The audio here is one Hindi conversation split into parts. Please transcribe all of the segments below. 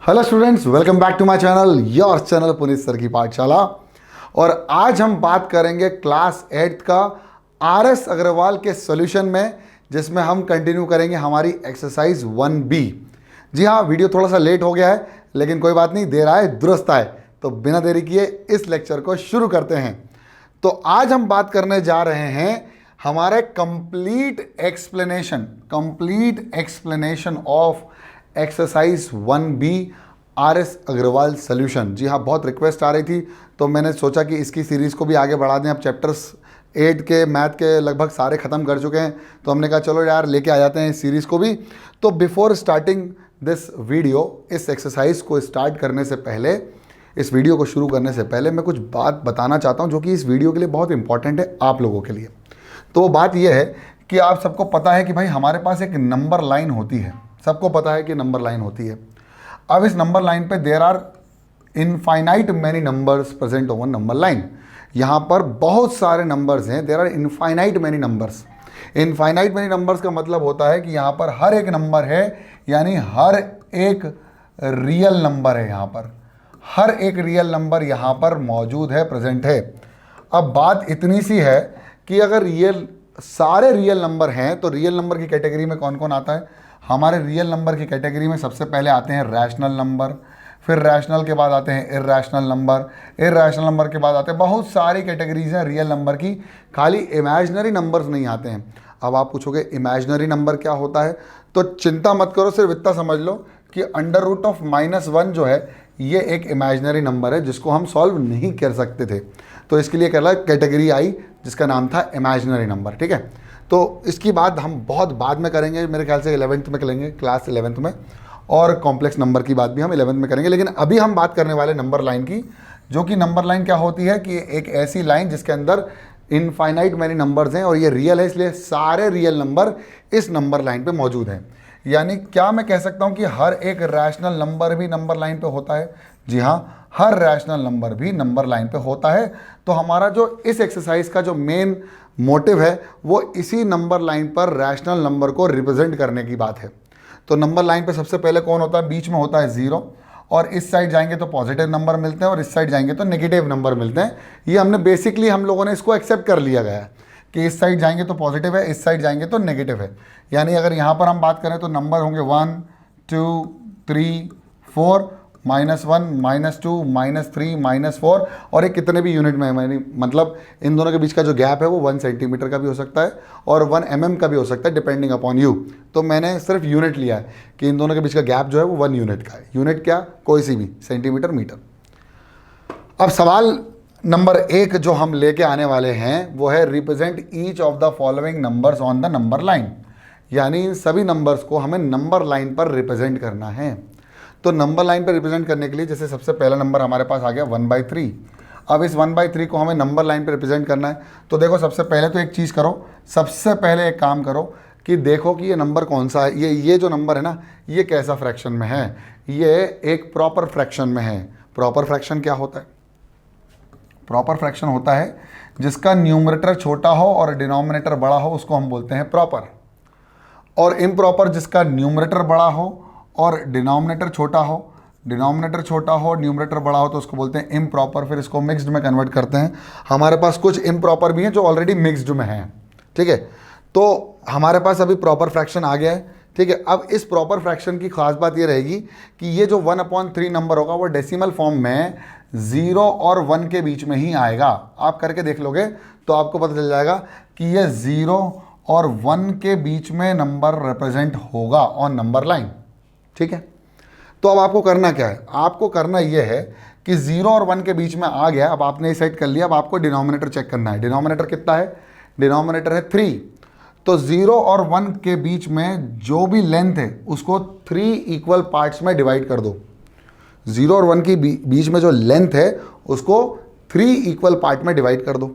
Hello students, welcome back to my channel, your channel Puneet sir की पाठशाला। और आज हम बात करेंगे क्लास 8 का आर.एस. अग्रवाल के सॉल्यूशन में, जिसमें हम कंटिन्यू करेंगे हमारी एक्सरसाइज 1B। जी हाँ, वीडियो थोड़ा सा लेट हो गया है, लेकिन कोई बात नहीं, देर आए दुरुस्त आए। तो बिना देरी किए इस लेक्चर को शुरू करते हैं। तो आज हम बात करने जा रहे हैं हमारे complete explanation of exercise 1B R S. Agarwal solution. जी हाँ, बहुत रिक्वेस्ट आ रही थी, तो मैंने सोचा कि इसकी सीरीज़ को भी आगे बढ़ा दें। अब चैप्टर्स 8 के मैथ के लगभग सारे ख़त्म कर चुके हैं, तो हमने कहा चलो यार लेके आ जाते हैं इस सीरीज़ को भी। तो बिफोर स्टार्टिंग दिस वीडियो, इस एक्सरसाइज को स्टार्ट करने से पहले, इस वीडियो को शुरू करने से पहले मैं कुछ बात बताना चाहता हूँ जो कि इस वीडियो के लिए बहुत इंपॉर्टेंट है आप लोगों के लिए। तो वो बात यह है कि आप सबको पता है कि भाई हमारे पास एक नंबर लाइन होती है। सबको पता है कि नंबर लाइन होती है। अब इस नंबर लाइन पे there are infinite many numbers present over number line. यहाँ पर बहुत सारे नंबर्स हैं, there are infinite many numbers. Infinite many numbers का मतलब होता है कि यहाँ पर हर एक नंबर है, यानी हर एक रियल नंबर है। यहाँ पर हर एक रियल नंबर यहाँ पर मौजूद है, प्रेजेंट है। अब बात इतनी सी है कि अगर सारे रियल नंबर हैं तो रियल नंबर की कैटेगरी में कौन कौन आता है? हमारे रियल नंबर की कैटेगरी में सबसे पहले आते हैं रैशनल नंबर, फिर रैशनल के बाद आते हैं इर्रैशनल नंबर, इर्रैशनल नंबर के बाद आते हैं, बहुत सारी कैटेगरीज हैं रियल नंबर की, खाली इमेजिनरी नंबर्स नहीं आते हैं। अब आप पूछोगे इमेजिनरी नंबर क्या होता है? तो चिंता मत करो, सिर्फ इतना समझ लो कि √(-1) जो है ये एक इमेजिनरी नंबर है जिसको हम सॉल्व नहीं कर सकते थे। तो इसके लिए कैटेगरी आई जिसका नाम था इमेजिनरी नंबर। ठीक है, तो इसकी बात हम बहुत बाद में करेंगे, मेरे ख्याल से 11th में करेंगे, क्लास 11th में। और कॉम्प्लेक्स नंबर की बात भी हम 11th में करेंगे। लेकिन अभी हम बात करने वाले नंबर लाइन की, जो कि नंबर लाइन क्या होती है कि एक ऐसी लाइन जिसके अंदर इनफाइनाइट मैनी नंबर्स हैं और ये रियल है, इसलिए सारे रियल नंबर इस नंबर लाइन पे मौजूद हैं। यानी क्या मैं कह सकता हूँ कि हर एक रैशनल नंबर भी नंबर लाइन पे होता है? जी हाँ, हर रैशनल नंबर भी नंबर लाइन पे होता है। तो हमारा जो इस एक्सरसाइज का जो मेन मोटिव है वो इसी नंबर लाइन पर रैशनल नंबर को रिप्रेजेंट करने की बात है। तो नंबर लाइन पे सबसे पहले कौन होता है? बीच में होता है 0, और इस साइड जाएंगे तो पॉजिटिव नंबर मिलते हैं और इस साइड जाएंगे तो नेगेटिव नंबर मिलते हैं। ये हमने बेसिकली हम लोगों ने इसको एक्सेप्ट कर लिया गया है कि इस साइड जाएंगे तो पॉजिटिव है, इस साइड जाएंगे तो नेगेटिव है। यानी अगर यहाँ पर हम बात करें तो नंबर होंगे 1 2 3 4, -1 -2 -3 -4, और ये कितने भी यूनिट में है, मतलब इन दोनों के बीच का जो गैप है वो 1 सेंटीमीटर का भी हो सकता है और 1 mm का भी हो सकता है, डिपेंडिंग अपॉन यू। तो मैंने सिर्फ यूनिट लिया है कि इन दोनों के बीच का गैप जो है वो 1 यूनिट का है। यूनिट क्या? कोई सी भी, सेंटीमीटर, मीटर। अब सवाल नंबर 1 जो हम लेके आने वाले हैं वो है represent each of the following numbers on the number line. यानी इन सभी नंबर्स को हमें नंबर लाइन पर रिप्रेजेंट करना है। तो नंबर लाइन पर रिप्रेजेंट करने के लिए जैसे सबसे पहला नंबर हमारे पास आ गया 1/3। अब इस 1/3 को हमें नंबर लाइन पर रिप्रेजेंट करना है। तो देखो, सबसे पहले तो एक चीज़ करो, सबसे पहले एक काम करो कि देखो कि ये नंबर कौन सा है। ये जो नंबर है ना, ये कैसा फ्रैक्शन में है? ये एक प्रॉपर फ्रैक्शन में है। प्रॉपर फ्रैक्शन क्या होता है? प्रॉपर फ्रैक्शन होता है जिसका न्यूमरेटर छोटा हो और डिनोमिनेटर बड़ा हो, उसको हम बोलते हैं प्रॉपर। और इम्प्रॉपर जिसका न्यूमरेटर बड़ा हो और डिनोमिनेटर छोटा हो, न्यूमरेटर बड़ा हो, तो उसको बोलते हैं इम्प्रॉपर। फिर इसको मिक्स्ड में कन्वर्ट करते हैं। हमारे पास कुछ इम्प्रॉपर भी हैं जो ऑलरेडी मिक्स्ड में हैं। ठीक है, तो हमारे पास अभी प्रॉपर फ्रैक्शन आ गया है। ठीक है, अब इस प्रॉपर फ्रैक्शन की खास बात ये रहेगी कि ये जो 1/3 नंबर होगा वो डेसिमल फॉर्म में 0 और 1 के बीच में ही आएगा। आप करके देख लोगे तो आपको पता चल जाएगा कि ये 0 और 1 के बीच में नंबर रिप्रेजेंट होगा ऑन नंबर लाइन। ठीक है, तो अब आपको करना क्या है? आपको करना यह है कि 0 और 1 के बीच में आ गया, अब आपने सेट कर लिया। अब आपको डिनोमिनेटर चेक करना है। डिनोमिनेटर कितना है? डिनोमिनेटर है 3। तो 0 और 1 के बीच में जो भी लेंथ है उसको 3 इक्वल पार्ट्स में डिवाइड कर दो। 0 और 1 के बीच में जो लेंथ है उसको 3 इक्वल पार्ट में डिवाइड कर दो।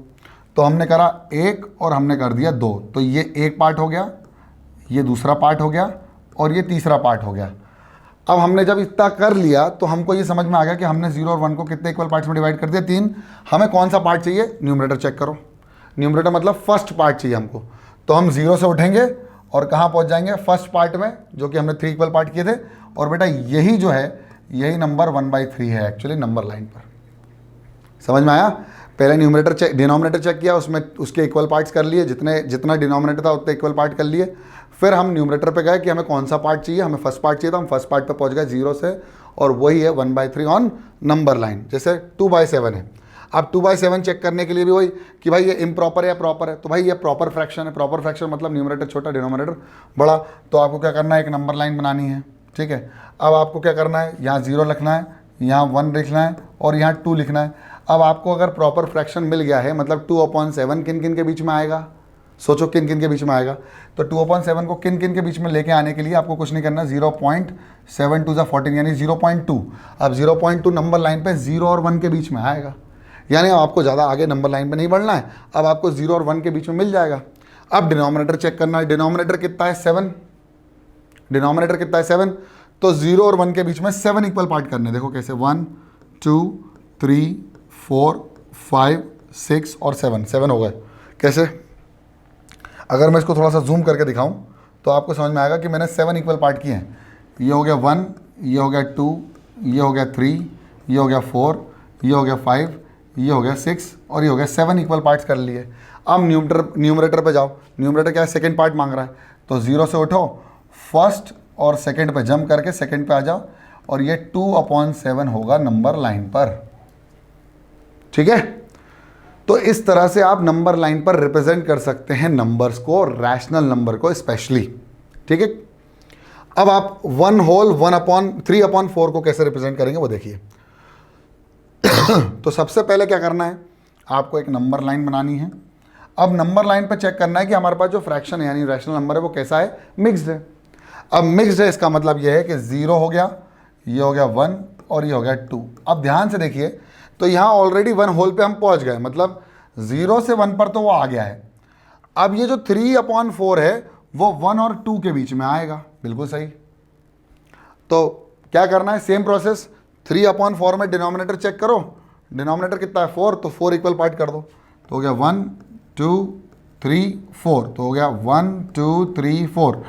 तो हमने करा 1 और हमने कर दिया 2। तो ये एक पार्ट हो गया, ये दूसरा पार्ट हो गया और ये तीसरा पार्ट हो गया। अब हमने जब इतना कर लिया तो हमको ये समझ में आ गया कि हमने 0 और 1 को कितने इक्वल पार्ट्स में डिवाइड कर दिया? 3। हमें कौन सा पार्ट चाहिए? न्यूमरेटर चेक करो। न्यूमरेटर मतलब फर्स्ट पार्ट चाहिए हमको। तो हम 0 से उठेंगे और कहाँ पहुँच जाएंगे? फर्स्ट पार्ट में, जो कि हमने 3 इक्वल पार्ट किए थे। और बेटा यही जो है यही नंबर 1/3 है एक्चुअली नंबर लाइन पर। समझ में आया? पहले न्यूमरेटर चेक, डिनोमिनेटर चेक किया, उसमें उसके इक्वल पार्ट्स कर लिए, जितना डिनोमिनेटर था उतने इक्वल पार्ट कर लिए। फिर हम न्यूमरेटर पे गए कि हमें कौन सा पार्ट चाहिए, हमें फर्स्ट पार्ट चाहिए, तो हम फर्स्ट पार्ट पे पहुंच गए 0 से, और वही है 1/3 ऑन नंबर लाइन। जैसे 2/7 है, अब 2/7 चेक करने के लिए भी वही कि भाई ये इम्प्रॉपर है या प्रॉपर है, तो भाई ये प्रॉपर फ्रैक्शन है। प्रॉपर फ्रैक्शन मतलब न्यूमरेटर छोटा डिनोमिनेटर बड़ा, तो आपको क्या करना है, एक नंबर लाइन बनानी है। ठीक है, अब आपको क्या करना है, यहाँ 0 लिखना है, यहाँ 1 लिखना है और यहाँ 2 लिखना है। अब आपको अगर प्रॉपर फ्रैक्शन मिल गया है, मतलब 2/7 किन किन के बीच में आएगा, सोचो किन किन के बीच में आएगा। तो 2/7 को किन किन के बीच में लेके आने के लिए आपको कुछ नहीं करना, 0.7 2 14 यानी 0.2। अब 0.2 नंबर लाइन पे 0 और 1 के बीच में आएगा, यानी अब आपको ज़्यादा आगे नंबर लाइन पे नहीं बढ़ना है, अब आपको 0 और 1 के बीच में मिल जाएगा। अब डिनोमिनेटर चेक करना है, डिनोमिनेटर कितना है 7, डिनोमिनेटर कितना है 7, तो 0 और 1 के बीच में 7 इक्वल पार्ट करने। देखो कैसे, 1 2 3 4 5 6 और 7 हो गए। कैसे, अगर मैं इसको थोड़ा सा जूम करके दिखाऊं तो आपको समझ में आएगा कि मैंने 7 इक्वल पार्ट किए हैं। ये हो गया 1, ये हो गया 2, ये हो गया 3, ये हो गया 4, ये हो गया 5, ये हो गया 6 और ये हो गया 7 इक्वल पार्ट्स कर लिए। अब न्यूमरेटर पे जाओ, न्यूमरेटर क्या है, सेकंड पार्ट मांग रहा है, तो 0 से उठो, फर्स्ट और सेकंड पे जंप करके सेकंड पे आ जाओ, और ये 2/7 होगा नंबर लाइन पर। ठीक है, तो इस तरह से आप नंबर लाइन पर रिप्रेजेंट कर सकते हैं नंबर्स को, रैशनल नंबर को स्पेशली। ठीक है, अब आप 1/3/4 को कैसे रिप्रेजेंट करेंगे वो देखिए। तो सबसे पहले क्या करना है, आपको एक नंबर लाइन बनानी है। अब नंबर लाइन पर चेक करना है कि हमारे पास जो फ्रैक्शन है यानी रैशनल नंबर है वो कैसा है, मिक्स्ड है। अब मिक्स्ड है इसका मतलब यह है कि 0 हो गया, ये हो गया 1 और ये हो गया 2। अब ध्यान से देखिए, तो यहाँ ऑलरेडी 1 होल पे हम पहुँच गए, मतलब 0 से 1 पर तो वो आ गया है। अब ये जो 3/4 है वो 1 और 2 के बीच में आएगा, बिल्कुल सही। तो क्या करना है, सेम प्रोसेस, 3/4 में डिनोमिनेटर चेक करो, डिनोमिनेटर कितना है 4, तो 4 इक्वल पार्ट कर दो, तो हो गया 1 2 3 4, तो हो गया 1 2 3 4,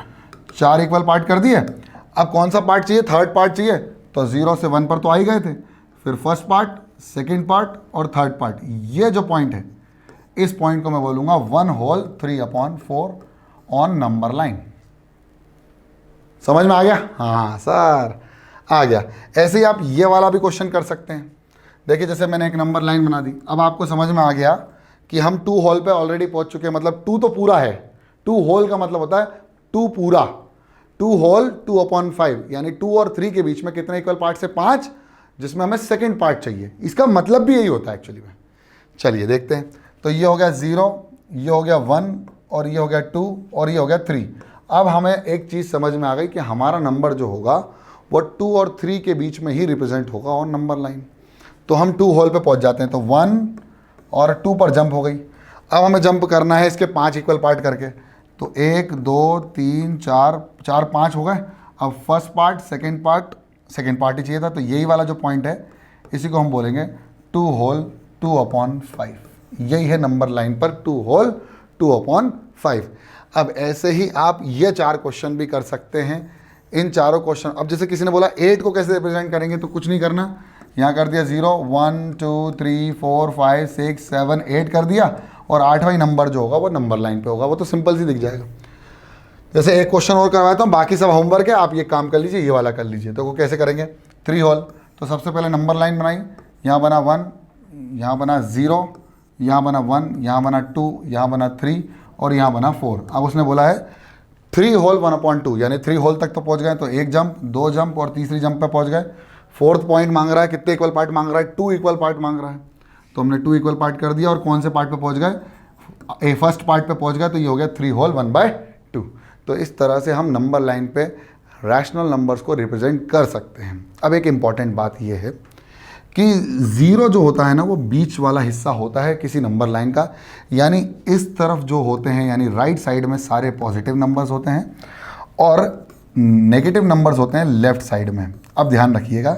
4 इक्वल पार्ट कर दिए। अब कौन सा पार्ट चाहिए, थर्ड पार्ट चाहिए, तो 0 से 1 पर तो आ ही गए थे, फिर फर्स्ट पार्ट, सेकेंड पार्ट और थर्ड पार्ट। ये जो पॉइंट है, इस पॉइंट को मैं बोलूँगा 1/3/4 ऑन नंबर लाइन। समझ में आ गया? हाँ सर, आ गया। ऐसे ही आप ये वाला भी क्वेश्चन कर सकते हैं। देखिए जैसे मैंने एक नंबर लाइन बना दी, अब आपको समझ में आ गया कि हम 2 होल पे ऑलरेडी पहुंच चुके हैं, मतलब 2 तो पूरा है, 2 होल का मतलब होता है 2 पूरा, 2 होल 2/5 यानी 2 और 3 के बीच में कितने इक्वल पार्ट से 5, जिसमें हमें सेकंड पार्ट चाहिए। इसका मतलब भी यही होता है एक्चुअली में। चलिए देखते हैं, तो ये हो गया 0, ये हो गया 1 और ये हो गया 2 और ये हो गया 3। अब हमें एक चीज़ समझ में आ गई कि हमारा नंबर जो होगा वो 2 और 3 के बीच में ही रिप्रेजेंट होगा ऑन नंबर लाइन। तो हम 2 होल पे पहुंच जाते हैं, तो 1 और 2 पर जंप हो गई। अब हमें जंप करना है इसके 5 इक्वल पार्ट करके, तो 1 2 3 4 5 हो गए। अब फर्स्ट पार्ट सेकंड पार्ट ही चाहिए था, तो यही वाला जो पॉइंट है इसी को हम बोलेंगे 2 होल 2/5। यही है नंबर लाइन पर 2 होल 2/5। अब ऐसे ही आप ये 4 क्वेश्चन भी कर सकते हैं, इन चारों क्वेश्चन। अब जैसे किसी ने बोला 8 को कैसे रिप्रेजेंट करेंगे, तो कुछ नहीं करना, यहाँ कर दिया 0 1 2 3 4 5 6 7 8 कर दिया, और 8वां नंबर जो होगा वो नंबर लाइन पे होगा, वो तो सिंपल सी दिख जाएगा। जैसे एक क्वेश्चन और करवाता हूँ, बाकी सब होमवर्क है, आप ये काम कर लीजिए, ये वाला कर लीजिए। तो वो कैसे करेंगे, 3 होल, तो सबसे पहले नंबर लाइन बनाई, यहाँ बना 1, यहाँ बना 0, यहाँ बना 1, यहाँ बना 2, यहाँ बना 3 और यहाँ बना 4। अब उसने बोला है 3 होल 1/2 यानी 3 होल तक तो पहुँच गए, तो 1 जंप 2 जंप और तीसरी जंप पे पहुँच गए। फोर्थ पॉइंट मांग रहा है, कितने इक्वल पार्ट मांग रहा है, 2 इक्वल पार्ट मांग रहा है, तो हमने 2 इक्वल पार्ट कर दिया। और कौन से पार्ट पे पहुँच गए, फर्स्ट पार्ट पे पहुँच गए, तो ये हो गया 3 होल 1/2। तो इस तरह से हम नंबर लाइन पे रैशनल नंबर्स को रिप्रेजेंट कर सकते हैं। अब एक इम्पॉर्टेंट बात यह है कि 0 जो होता है ना, वो बीच वाला हिस्सा होता है किसी नंबर लाइन का, यानी इस तरफ जो होते हैं, यानी राइट साइड में सारे पॉजिटिव नंबर्स होते हैं और नेगेटिव नंबर्स होते हैं लेफ्ट साइड में। अब ध्यान रखिएगा,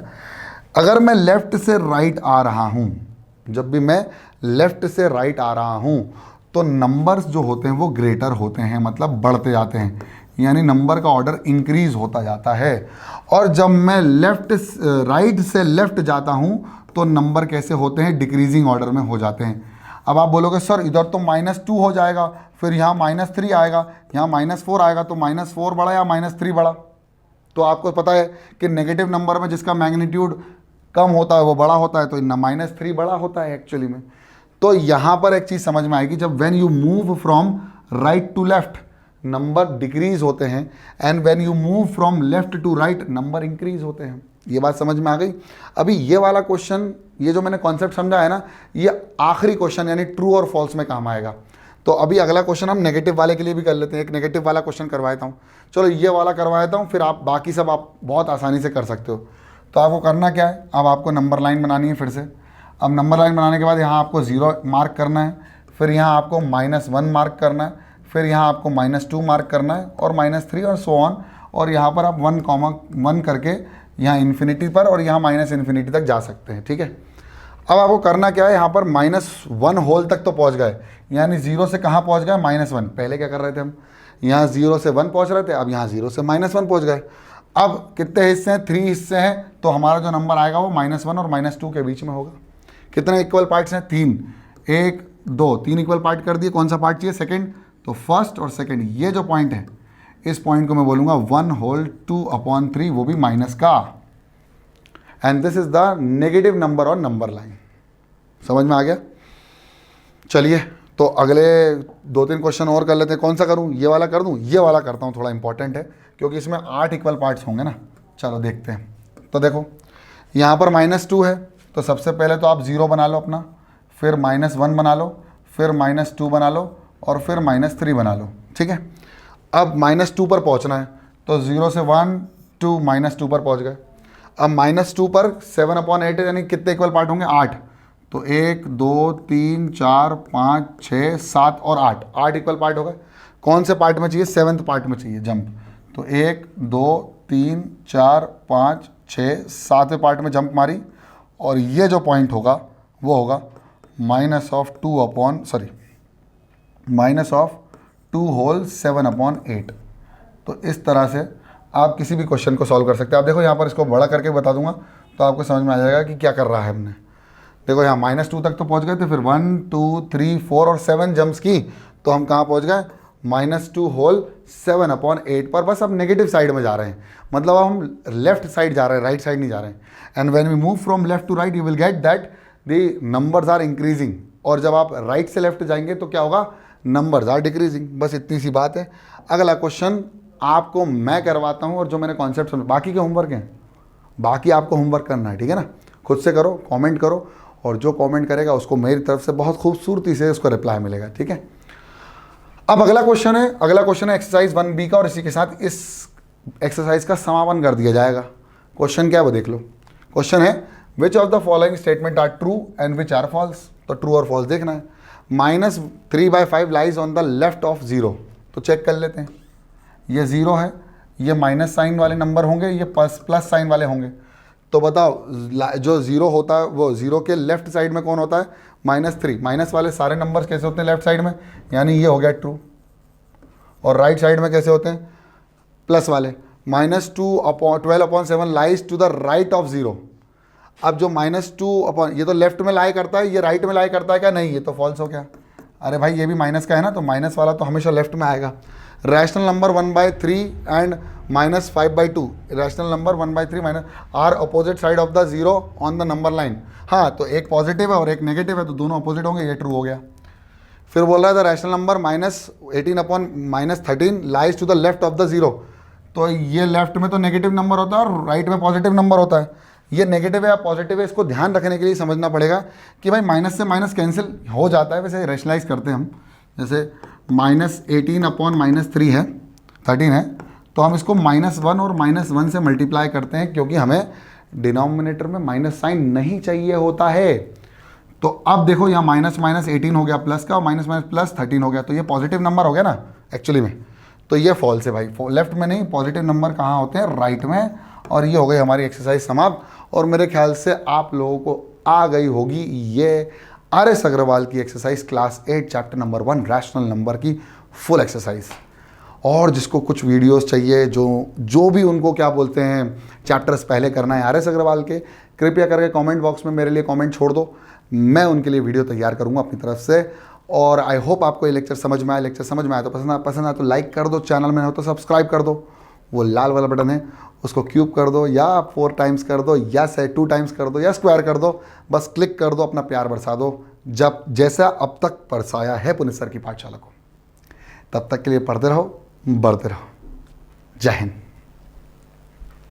अगर मैं लेफ्ट से राइट आ रहा हूँ, जब भी मैं लेफ्ट से राइट आ रहा हूँ, तो नंबर्स जो होते हैं वो ग्रेटर होते हैं, मतलब बढ़ते जाते हैं। यानी नंबर का ऑर्डर इंक्रीज होता जाता है। और जब मैं राइट से लेफ्ट जाता हूँ तो नंबर कैसे होते हैं, डिक्रीजिंग ऑर्डर में हो जाते हैं। अब आप बोलोगे सर इधर तो -2 हो जाएगा, फिर यहाँ -3 आएगा, यहाँ -4 आएगा, तो -4 बड़ा या -3 बड़ा? तो आपको पता है कि नेगेटिव नंबर में जिसका मैग्नीट्यूड कम होता है वो बड़ा होता है, तो -3 बड़ा होता है एक्चुअली में। तो यहाँ पर एक चीज़ समझ में आएगी, जब when you move from right to left number decrease होते हैं, and when you move from left to right number increase होते हैं। ये बात समझ में आ गई। अभी ये वाला क्वेश्चन, ये जो मैंने कॉन्सेप्ट समझा है ना, ये आखिरी क्वेश्चन यानी ट्रू और फॉल्स में काम आएगा। तो अभी अगला क्वेश्चन हम नेगेटिव वाले के लिए भी कर लेते हैं। एक नेगेटिव वाला क्वेश्चन करवा देता हूँ, चलो ये वाला करवा देता हूँ, फिर आप बाकी सब आप बहुत आसानी से कर सकते हो। तो आपको करना क्या है, अब आपको नंबर लाइन बनानी है फिर से। अब नंबर लाइन बनाने के बाद यहाँ आपको 0 मार्क करना है, फिर यहाँ आपको -1 मार्क करना है, फिर यहाँ आपको -2 मार्क करना है, और -3 और सो ऑन। और यहाँ पर आप 1,1 करके यहाँ इन्फिनिटी पर और यहाँ -इन्फिनिटी तक जा सकते हैं, ठीक है। अब आपको करना क्या है, यहाँ पर -1 होल तक तो पहुँच गए, यानी 0 से कहाँ पहुँच गए, -1। पहले क्या कर रहे थे हम, यहाँ 0 से 1 पहुँच रहे थे, अब यहाँ 0 से -1 पहुँच गए। अब कितने हिस्से हैं, 3 हिस्से हैं, तो हमारा जो नंबर आएगा वो -1 और -2 के बीच में होगा। कितने इक्वल पार्ट्स हैं, 3, 1, 2, 3 इक्वल पार्ट कर दिए। कौन सा पार्ट चाहिए, सेकंड, तो फर्स्ट और सेकंड, ये जो पॉइंट है इस पॉइंट को मैं बोलूँगा 1/2/3, वो भी माइनस का, and this is the negative number on number line. समझ में आ गया। चलिए तो अगले 2-3 क्वेश्चन और कर लेते हैं। कौन सा करूं, ये वाला कर दूं, ये वाला करता हूं, थोड़ा इंपॉर्टेंट है क्योंकि इसमें 8 इक्वल पार्ट्स होंगे ना। चलो देखते हैं। तो देखो यहाँ पर -2 है, तो सबसे पहले तो आप 0 बना लो अपना, फिर -1 बना लो, फिर -2 बना लो, और फिर -3 बना लो, ठीक है। अब -2 पर पहुँचना है, तो 0 से 1 2 -2 पर पहुँच गए। अब -2 पर 7/8 यानी कितने इक्वल पार्ट होंगे, 8। तो 1 2 3 4 5 6 7 और 8 इक्वल पार्ट हो गए। कौन से पार्ट में चाहिए, 7th पार्ट में चाहिए जंप। तो 1 2 3 4 5 6 7वें पार्ट में जंप मारी, और ये जो पॉइंट होगा वो होगा -2 होल 7/8। तो इस तरह से आप किसी भी क्वेश्चन को सॉल्व कर सकते हैं। आप देखो यहाँ पर इसको बड़ा करके बता दूंगा तो आपको समझ में आ जाएगा कि क्या कर रहा है हमने। देखो यहाँ -2 तक तो पहुँच गए थे, फिर 1 2 3 4 और 7 जंप्स की, तो हम कहाँ पहुँच गए, -2 होल 7/8 पर। बस अब नेगेटिव साइड में जा रहे हैं, मतलब अब हम लेफ्ट साइड जा रहे हैं, राइट साइड नहीं जा रहे हैं। And when we move from left to right you will get that the numbers are increasing, और जब आप राइट से लेफ्ट जाएंगे तो क्या होगा, नंबर्स आर डिक्रीजिंग। बस इतनी सी बात है। अगला क्वेश्चन आपको मैं करवाता हूँ, और जो मैंने कॉन्सेप्ट समझ, बाकी के होमवर्क हैं, बाकी आपको होमवर्क करना है, ठीक है ना। खुद से करो, कमेंट करो, और जो कमेंट करेगा उसको मेरी तरफ से बहुत खूबसूरती से उसको रिप्लाई मिलेगा, ठीक है। अब अगला क्वेश्चन है एक्सरसाइज 1B का, और इसी के साथ इस एक्सरसाइज का समापन कर दिया जाएगा। क्वेश्चन क्या है वो देख लो। क्वेश्चन है which of the following statement are true and which are false. तो ट्रू और फॉल्स देखना है। -3/5 lies on the left of 0, तो चेक कर लेते हैं। ये 0 है, ये माइनस साइन वाले नंबर होंगे, ये प्लस साइन वाले होंगे। तो बताओ जो 0 होता है वो 0 के लेफ्ट साइड में कौन होता है, -3। माइनस वाले सारे नंबर्स कैसे होते हैं लेफ्ट साइड में, यानी ये हो गया ट्रू। और राइट साइड में कैसे होते हैं, प्लस वाले। -12/7 lies to the right of 0। अब जो -2 ये तो लेफ्ट में लाई करता है, ये राइट में लाई करता है क्या, नहीं, ये तो फॉल्स हो गया। अरे भाई ये भी माइनस का है ना, तो माइनस वाला तो हमेशा लेफ्ट में आएगा। Rational number 1/3 and -5/2, rational number 1/3 minus are opposite side of the 0 on the number line. हाँ, तो एक पॉजिटिव है और एक नेगेटिव है, तो दोनों अपोजिट होंगे, ये ट्रू हो गया। फिर बोल रहा था rational number -18/-13 lies to the left of the 0। तो ये लेफ्ट में तो नेगेटिव नंबर होता है और राइट में पॉजिटिव नंबर होता है। ये नेगेटिव है या पॉजिटिव है, इसको ध्यान रखने के लिए समझना पड़ेगा कि भाई माइनस से माइनस कैंसिल हो जाता है। वैसे रेशनलाइज करते हैं हम, जैसे -18/-3 है, 13 है, तो हम इसको -1 और -1 से मल्टीप्लाई करते हैं, क्योंकि हमें डिनोमिनेटर में माइनस साइन नहीं चाहिए होता है। तो अब देखो यहाँ -18 हो गया प्लस का, और +13 हो गया, तो ये पॉजिटिव नंबर हो गया ना एक्चुअली में। तो ये फॉल्स है भाई, लेफ्ट में नहीं, पॉजिटिव नंबर कहाँ होते हैं, राइट में। और ये हो गई हमारी एक्सरसाइज समाप्त। और मेरे ख्याल से आप लोगों को आ गई होगी ये RS अग्रवाल की exercise class 8 chapter number 1 rational number की फुल एक्सरसाइज। और जिसको कुछ वीडियोस चाहिए, जो भी उनको क्या बोलते हैं चैप्टर्स पहले करना है आर.एस. अग्रवाल के, कृपया करके कमेंट बॉक्स में मेरे लिए कमेंट छोड़ दो, मैं उनके लिए वीडियो तैयार करूँगा अपनी तरफ से। और आई होप आपको ये लेक्चर समझ में आया। लेक्चर समझ में आया तो पसंद आया तो लाइक कर दो, चैनल में हो तो सब्सक्राइब कर दो, वो लाल वाला बटन है उसको क्यूब कर दो, या 4 टाइम्स कर दो, या 2 टाइम्स कर दो, या स्क्वायर कर दो, बस क्लिक कर दो, अपना प्यार बरसा दो, जब जैसा अब तक बरसाया है पुनित सर की पाठशाला को। तब तक के लिए पढ़ते रहो, बढ़ते रहो। जय हिंद।